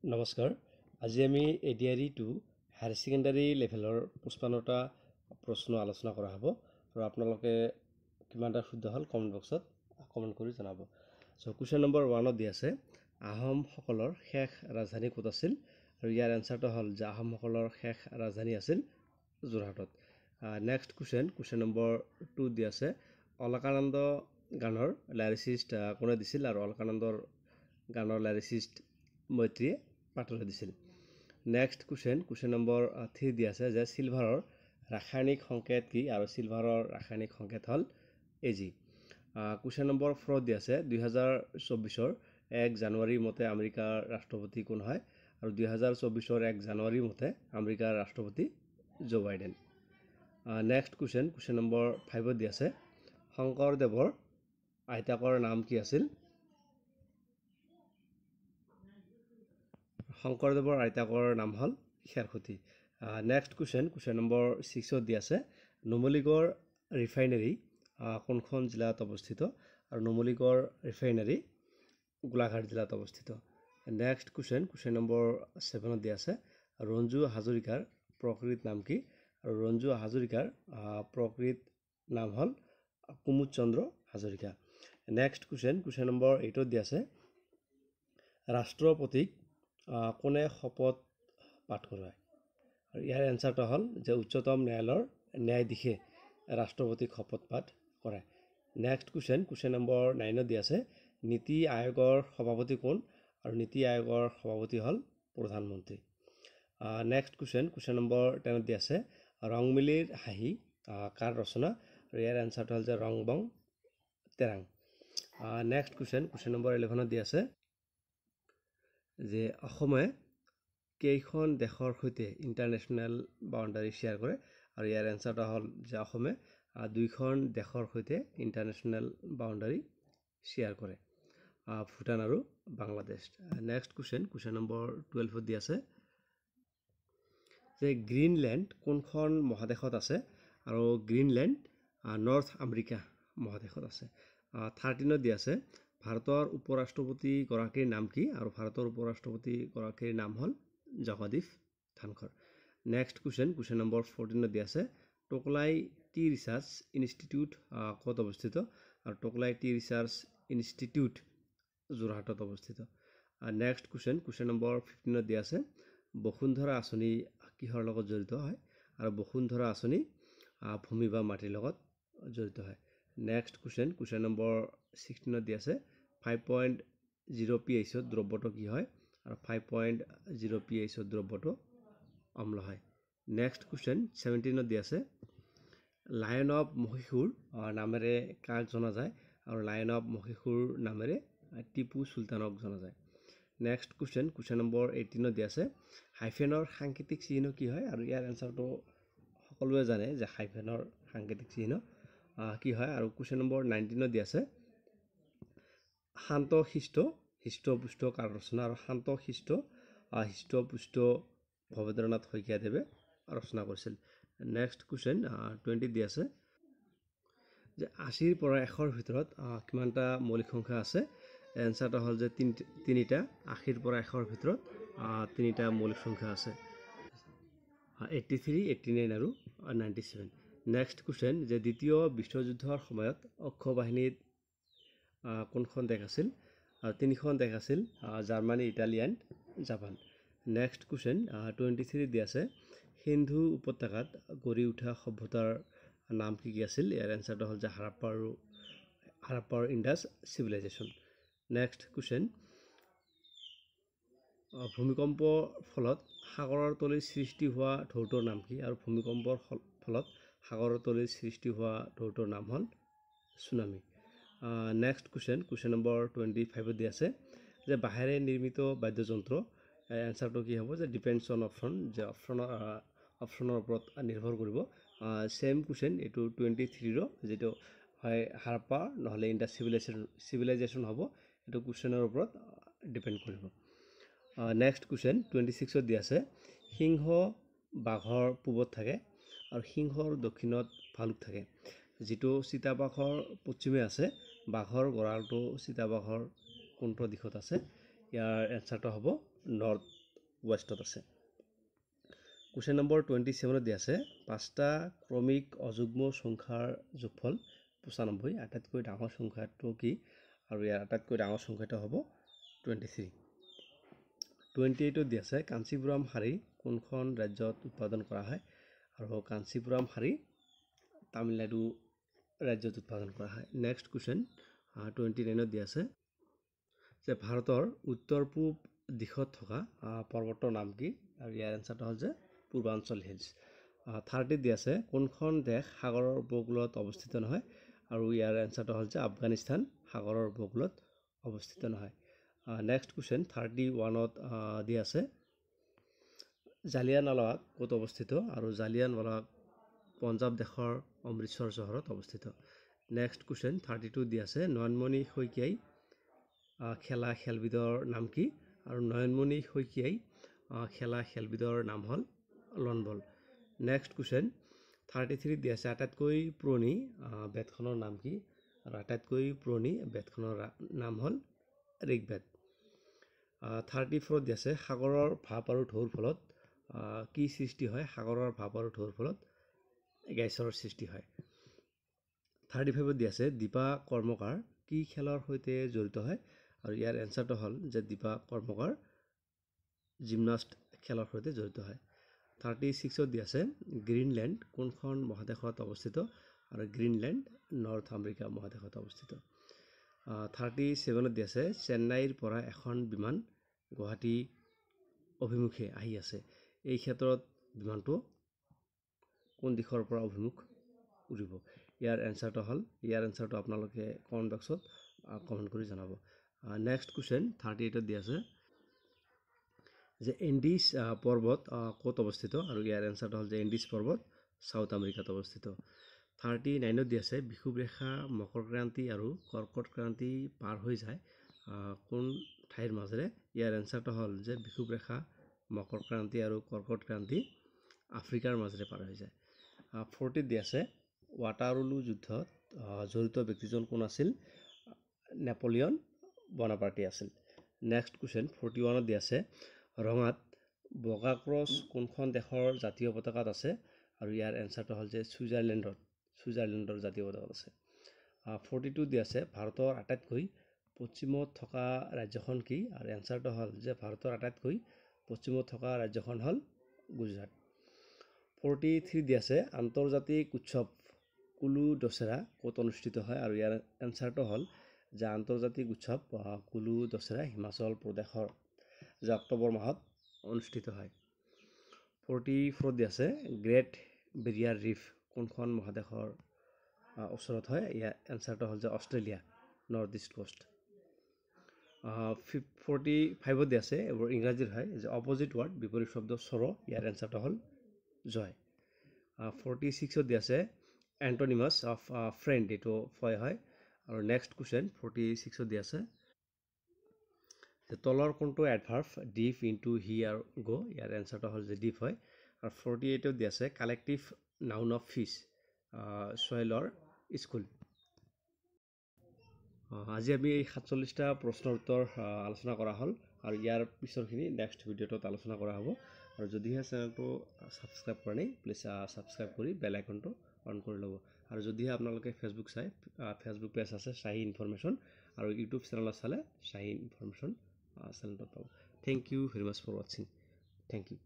নমস্কাৰ। আজি আমি এডিআৰই 2 হায়াৰ ছেকেণ্ডাৰী লেভেলৰ 55টা প্ৰশ্ন আলোচনা কৰা হ'ব আৰু আপোনালোকে কিমানটা শুদ্ধ হ'ল কমেণ্ট বক্সত কমেণ্ট কৰি জনাব। কুৱেশ্যন নম্বৰ 1 দি আছে আহোমসকলৰ শেষ ৰাজধানী ক'ত আছিল আৰু ইয়াৰ এনসাৰটো হ'ল যে আহোমসকলৰ শেষ ৰাজধানী আছিল যোৰহাটত। নেক্সট কুৱেশ্যন নম্বৰ 2 দি আছে অলকানন্দ গানৰ লাইৰিচিষ্ট কোনে দিছিল আৰু অলকানন্দৰ গানৰ লাইৰিচিষ্ট মৈত্ৰীয়ে পাটলে দিছিল। নেক্সট কুৱেশ্যন নম্বৰ 3 দি আছে যে চিলভাৰৰ ৰাসায়নিক সংকেত কি আৰু চিলভাৰৰ ৰাসায়নিক সংকেত হ'ল Ag। কুৱেশ্যন নম্বৰ 4 দি আছে 2024 1 জানুৱাৰী মতে আমেৰিকাৰ ৰাষ্ট্ৰপতি কোন হয় আৰু 2024 1 জানুৱাৰী মতে আমেৰিকাৰ ৰাষ্ট্ৰপতি Joe Biden. Next question number 5 দি আছে শংকৰদেৱৰ আইতাকৰ নাম কি আছিল? শংকৰদেৱৰ আইতাকৰ নাম হ'ল খেৰসুতি। নেক্সট কুৱেশ্যন নম্বৰ 6 দি আছে নুমলীগড় ৰিফাইনেৰী কোনখন জিলাত অৱস্থিত আৰু নুমলীগড় ৰিফাইনেৰী গোলাঘাট জিলাত অৱস্থিত। নেক্সট কুৱেশ্যন নম্বৰ 7 দি আছে ৰঞ্জু হাজৰিকাৰ প্ৰকৃত নাম কি আৰু ৰঞ্জু হাজৰিকাৰ প্ৰকৃত নাম হ'ল কুমুদ চন্দ্ৰ হাজৰিকা। নেক্সট কুৱেশ্যন নম্বৰ 8 দি আছে ৰাষ্ট্ৰপতিক কোনে শপত পাঠ কৰোৱায় আৰু ইয়াৰ এনসাৰটো হ'ল যে উচ্চতম ন্যায়ালয়ৰ ন্যায়াধীশে ৰাষ্ট্ৰপতিক শপত পাঠ কৰায়। নেক্সট কুৱেশ্যন নম্বৰ 9 দি আছে নীতি আয়োগৰ সভাপতি কোন আৰু নীতি আয়োগৰ সভাপতি হ'ল প্ৰধানমন্ত্ৰী। নেক্সট কুৱেশ্যন নম্বৰ 10 দি আছে ৰংমিলিৰ হাঁহি কাৰ ৰচনা আৰু ইয়াৰ এনসাৰটো হ'ল যে Rongbong Terang. Next question number 11 দি আছে যে অসমে কেইখন দেশৰ সৈতে ইণ্টাৰনেশ্যনেল বাউণ্ডাৰী শ্বেয়াৰ কৰে আৰু ইয়াৰ এনসাৰটো হ'ল যে অসমে 2খন দেশৰ সৈতে ইণ্টাৰনেশ্যনেল বাউণ্ডাৰী শ্বেয়াৰ কৰে, ভূটান আৰু বাংলাদেশ। নেক্সট কুৱেশ্যন নম্বৰ 12 দি আছে যে গ্ৰীণলেণ্ড কোনখন মহাদেশত আছে আৰু গ্ৰীণলেণ্ড নৰ্থ আমেৰিকা মহাদেশত আছে। 13 দি আছে ভাৰতৰ উপৰাষ্ট্ৰপতিগৰাকীৰ নাম কি আৰু ভাৰতৰ উপৰাষ্ট্ৰপতিগৰাকীৰ নাম হ'ল Jagdeep Dhankhar. Next question number 14 দি আছে টোকলাই টি ৰিচাৰ্চ ইনষ্টিটিউট ক'ত অৱস্থিত আৰু টোকলাই টি ৰিচাৰ্চ ইনষ্টিটিউট যোৰহাটত অৱস্থিত। নেক্সট কুৱেশ্যন নম্বৰ 15 দি আছে বসুন্ধৰা আঁচনি কিহৰ লগত জড়িত হয় আৰু বসুন্ধৰা আঁচনি ভূমি বা মাটিৰ লগত জড়িত হয়। নেক্সট কুৱেশ্যন নম্বৰ 16 দি আছে 5.0 pH দ্ৰব্যটো কি হয় আৰু 5.0 pH দ্ৰব্যটো অম্ল হয়। নেক্সট কুৱেশ্যন 17 দি আছে লায়ন অফ মহীশূৰ নামেৰে কাক জনা যায় আৰু লায়ন অফ মহীশূৰ নামেৰে টিপু চুলতানক জনা যায়। নেক্সট কুৱেশ্যন নম্বৰ 18 দি আছে হাইফেনৰ সাংকেতিক চিহ্ন কি হয় আৰু ইয়াৰ এনসাৰটো সকলোৱে জানে যে হাইফেনৰ সাংকেতিক চিহ্ন কি হয় আৰু কুৱেশ্যন নম্বৰ 19 দি আছে শান্ত শিষ্ট হৃষ্টপুষ্ট কাৰ ৰচনা আৰু শান্ত শিষ্ট হৃষ্টপুষ্ট ভৱেন্দ্ৰনাথ শইকীয়াদেৱে ৰচনা কৰিছিল। নেক্সট কুৱেশ্যন 20 দি আছে যে 80ৰ পৰা 100ৰ ভিতৰত কিমানটা মৌলিক সংখ্যা আছে? এনসাৰটো হ'ল যে 3টা। 80ৰ পৰা 100ৰ ভিতৰত 3টা মৌলিক সংখ্যা আছে 83, 89 আৰু 97। নেক্সট কুৱেশ্যন যে দ্বিতীয় বিশ্বযুদ্ধৰ সময়ত অক্ষ বাহিনীত কোনখন দেশ আছিল আৰু 3খন দেশ আছিল Germany, Italy and Japan. Next question 23 দি আছে সিন্ধু উপত্যকাত গঢ়ি উঠা সভ্যতাৰ নাম কি আছিল? ইয়াৰ এনসাৰটো হ'ল যে Harappa Indus civilisation. Next question ভূমিকম্পৰ ফলত সাগৰৰ তলিৰ সৃষ্টি হোৱা ঢৌটোৰ নাম কি আৰু ভূমিকম্পৰ ফলত সাগৰৰ তলিৰ সৃষ্টি হোৱা ঢৌটোৰ নাম হ'ল চুনামি। নেক্সট কুৱেশ্যন নম্বৰ 25 দি আছে যে বাঁহেৰে নিৰ্মিত বাদ্যযন্ত্ৰ এনসাৰটো কি হ'ব যে ডিপেণ্ডছ অন অপশ্যন, যে অপশ্যনৰ ওপৰত নিৰ্ভৰ কৰিব। ছেম কুৱেশ্যন এইটো 23ৰ যিটো হয় হাৰাপ্পা নহ'লে ইণ্ডাছ চিভিলাইজেশ্যন হ'ব, এইটো কুৱেশ্যনৰ ওপৰত ডিপেণ্ড কৰিব। নেক্সট কুৱেশ্যন 26 দি আছে সিংহ বাঘৰ পূবত থাকে আৰু সিংহৰ দক্ষিণত ভালুক থাকে, যিটো চিতাবাঘৰ পশ্চিমে আছে বাঘৰ গঁৰালটো চিতাবাঘৰ কোনটো দিশত আছে? ইয়াৰ এনসাৰটো হ'ব নৰ্থ ৱেষ্টত আছে। কুৱেশ্যন নম্বৰ 27 দিয়া আছে 5টা ক্ৰমিক অযুগ্ম সংখ্যাৰ যোগফল 95। আটাইতকৈ ডাঙৰ সংখ্যাটো কি আৰু ইয়াৰ আটাইতকৈ ডাঙৰ সংখ্যাটো হ'ব 23। 28 দিয়া আছে কাঞ্চীপুৰম শাড়ী কোনখন ৰাজ্যত উৎপাদন কৰা হয় আৰু কাঞ্চীপুৰম শাড়ী তামিলনাডু ৰাজ্যত উৎপাদন কৰা হয়। নেক্সট কুৱেশ্যন 29 দিয়া আছে যে ভাৰতৰ উত্তৰ পূব দিশত থকা পৰ্বতৰ নাম কি আৰু ইয়াৰ এনচাৰটো হ'ল যে পূৰ্বাঞ্চল হিলছ। 30 দিয়া আছে কোনখন দেশ সাগৰৰ উপকূলত অৱস্থিত নহয় আৰু ইয়াৰ এনচাৰটো হ'ল যে আফগানিস্তান সাগৰৰ উপকূলত অৱস্থিত নহয়। নেক্সট কুৱেশ্যন 31ত দিয়া আছে জালিয়ানৱালাবাগ ক'ত অৱস্থিত আৰু জালিয়ানৱালাবাগ পঞ্জাৱ দেশৰ অমৃতসৰ চহৰত অৱস্থিত। নেক্সট কুৱেশ্যন 32 দিয়া আছে নয়নমণি শইকীয়াই খেলা খেলবিধৰ নাম কি আৰু নয়নমণি শইকীয়াই খেলা খেলবিধৰ নাম হ'ল লন বল। নেক্সট কুৱেশ্যন 33 দিয়া আছে আটাইতকৈ পুৰণি বেদখনৰ নাম কি আৰু আটাইতকৈ পুৰণি বেদখনৰ নাম হ'ল ঋগ্বেদ। 34 দিয়া আছে সাগৰৰ ভাপ আৰু ঢৌৰ ফলত কি সৃষ্টি হয় সাগৰৰ ভাপ আৰু ঢৌৰ ফলত গেছৰ সৃষ্টি হয়। 35 দিয়া আছে দীপা কৰ্মকাৰ কি খেলৰ সৈতে জড়িত হয় আৰু ইয়াৰ এনচাৰটো হ'ল যে দীপা কৰ্মকাৰ জিমনাষ্ট খেলৰ সৈতে জড়িত হয়। 36 দিয়া আছে গ্ৰীণলেণ্ড কোনখন মহাদেশত অৱস্থিত আৰু গ্ৰীণলেণ্ড নৰ্থ আমেৰিকা মহাদেশত অৱস্থিত। 37 দিয়া আছে চেন্নাইৰ পৰা এখন বিমান গুৱাহাটী অভিমুখে আহি আছে এই ক্ষেত্ৰত বিমানটো কোন দিশৰ পৰা অভিমুখ উৰিব ইয়াৰ এনচাৰটো আপোনালোকে কমেণ্ট বক্সত কমেণ্ট কৰি জনাব। নেক্সট কুৱেশ্যন 38 দিয়া আছে যে এণ্ডিছ পৰ্বত ক'ত অৱস্থিত আৰু ইয়াৰ এনচাৰটো হ'ল যে এণ্ডিছ পৰ্বত সাউথ আমেৰিকাত অৱস্থিত। 39 দিয়া আছে বিষুৱ ৰেখা মকৰ ক্ৰান্তি আৰু কৰ্কট ক্ৰান্তি পাৰ হৈ যায় কোন ঠাইৰ মাজেৰে ইয়াৰ এনচাৰটো হ'ল যে বিষুৱ ৰেখা মকৰ ক্ৰান্তি আৰু কৰ্কট ক্ৰান্তি আফ্ৰিকাৰ মাজেৰে পাৰ হৈ যায়। 40 দিয়া আছে ৱাটাৰলু যুদ্ধত জড়িত ব্যক্তিজন কোন আছিল নেপোলিয়ন বনাপাৰ্টি আছিল। নেক্সট কুৱেশ্যন 41 দিয়া আছে ৰঙাত বগা ক্ৰছ কোনখন দেশৰ জাতীয় পতাকাত আছে আৰু ইয়াৰ এনচাৰটো হ'ল যে ছুইজাৰলেণ্ডৰ জাতীয় পতাকাত আছে। 42 দিয়া আছে ভাৰতৰ আটাইতকৈ পশ্চিমত থকা ৰাজ্যখন কি আৰু এনচাৰটো হ'ল যে ভাৰতৰ আটাইতকৈ পশ্চিমত থকা ৰাজ্যখন হ'ল গুজৰাট। 43 দিয়া আছে আন্তৰ্জাতিক উৎসৱ কুলু দশেৰা ক'ত অনুষ্ঠিত হয় আৰু ইয়াৰ এনচাৰটো হ'ল যে আন্তৰ্জাতিক উৎসৱ কুলু দশেৰা হিমাচল প্ৰদেশৰ যে অক্টোবৰ মাহত অনুষ্ঠিত হয়। 44 দিয়া আছে গ্ৰেট বেৰিয়াৰ ৰীফ কোনখন মহাদেশৰ ওচৰত হয় ইয়াৰ এনচাৰটো হ'ল যে অষ্ট্ৰেলিয়া নৰ্থ ইষ্ট কোষ্ট। 45 দিয়া আছে এইবোৰ ইংৰাজীত হয় যে অপজিট ৱাৰ্ড বিপৰীত শব্দ স্বৰ ইয়াৰ এনচাৰটো হ'ল জয়। 46 দিয়া আছে এণ্টনিমাছ অফ ফ্ৰেণ্ড এইটো ফয় হয় আৰু নেক্সট কুৱেশ্যন 46 দিয়া আছে যে তলৰ কোনটো এডভাৰ্ব ডিপ ইনটু হি আৰু গ ইয়াৰ এনচাৰটো হ'ল যে ডিপ হয় আৰু 48 দিয়া আছে কালেক্টিভ নাউন অফ ফিছ ছয়েলৰ স্কুল। আজি আমি এই 47টা প্ৰশ্নৰ উত্তৰ আলোচনা কৰা হ'ল আৰু ইয়াৰ পিছৰখিনি নেক্সট ভিডিঅ'টোত আলোচনা কৰা হ'ব আৰু যদিহে চেনেলটো ছাবস্ক্ৰাইব কৰা নাই প্লিজ ছাবস্ক্ৰাইব কৰি বেল আইকনটো অন কৰি ল'ব আৰু যদিহে আপোনালোকে ফেচবুক চাই ফেচবুক পেজ আছে শ্বাহী ইনফৰমেশ্যন আৰু ইউটিউব চেনেলত চালে শ্বাহী ইনফৰমেশ্যন চেনেলটোত পাব। Thank you very much for ৱাচিং। Thank U.